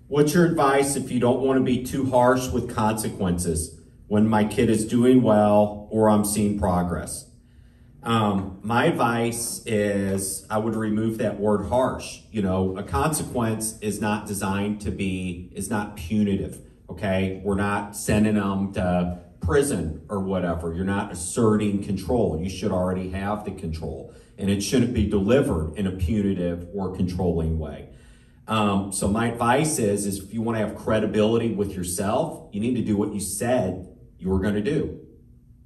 What's your advice if you don't want to be too harsh with consequences when my kid is doing well or I'm seeing progress? My advice is I would remove that word harsh. You know, a consequence is not designed to be, is not punitive, okay? We're not sending them to prison or whatever. You're not asserting control. You should already have the control, and it shouldn't be delivered in a punitive or controlling way. So my advice is if you want to have credibility with yourself, you need to do what you said you were going to do.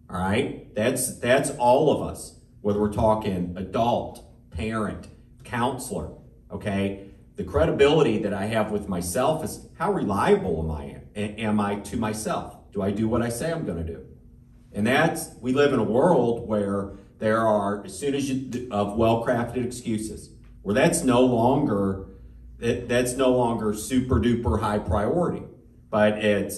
All right? That's all of us, whether we're talking adult, parent, counselor, okay? The credibility that I have with myself is how reliable am I to myself? Do I do what I say I'm going to do? And we live in a world where there are, as soon as of well-crafted excuses, where that's no longer super duper high priority, but it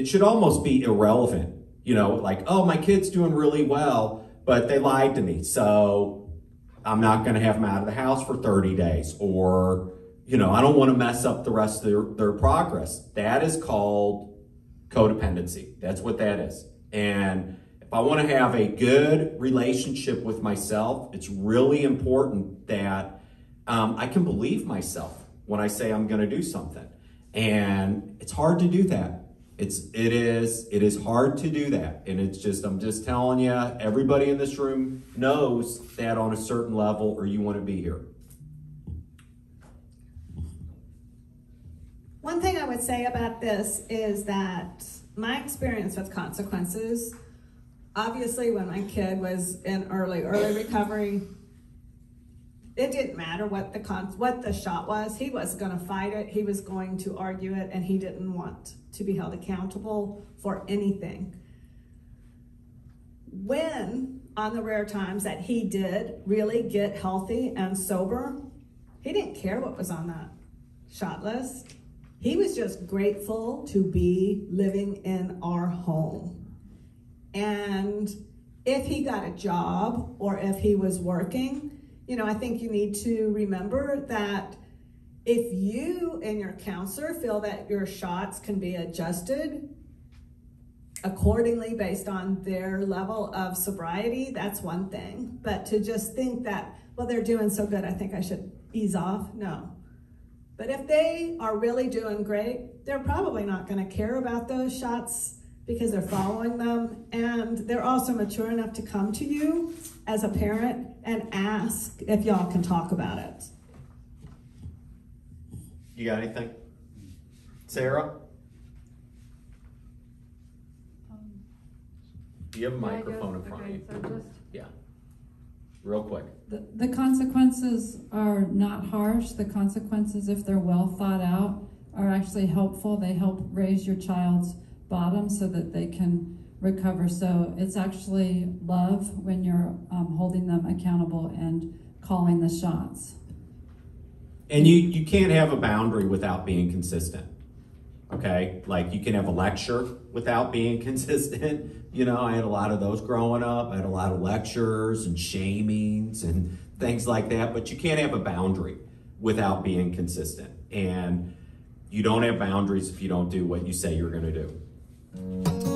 should almost be irrelevant. You know, like, oh, my kid's doing really well, but they lied to me, so I'm not going to have them out of the house for 30 days, or, you know, I don't want to mess up the rest of their progress. That is called codependency. That's what that is. And if I want to have a good relationship with myself, it's really important that I can believe myself when I say I'm going to do something. And it's hard to do that. It is hard to do that. And I'm just telling you, everybody in this room knows that on a certain level, or you want to be here. One thing I would say about this is that my experience with consequences, obviously when my kid was in early recovery, it didn't matter what the shot was. He was going to fight it. He was going to argue it, and he didn't want to be held accountable for anything. When, on the rare times that he did really get healthy and sober, he didn't care what was on that shot list. He was just grateful to be living in our home. And if he got a job or if he was working, you know, I think you need to remember that if you and your counselor feel that your shots can be adjusted accordingly based on their level of sobriety, that's one thing. But to just think that, well, they're doing so good, I think I should ease off, no. But if they are really doing great, they're probably not going to care about those shots because they're following them, and they're also mature enough to come to you as a parent and ask if y'all can talk about it. You got anything? Sarah? Do you have a microphone in front of you? So yeah. Real quick. The consequences are not harsh. The consequences, if they're well thought out, are actually helpful. They help raise your child's bottom so that they can recover. So it's actually love when you're holding them accountable and calling the shots. And you can't have a boundary without being consistent, okay? Like, you can have a lecture without being consistent. You know, I had a lot of those growing up. I had a lot of lectures and shamings and things like that, but you can't have a boundary without being consistent. And you don't have boundaries if you don't do what you say you're going to do.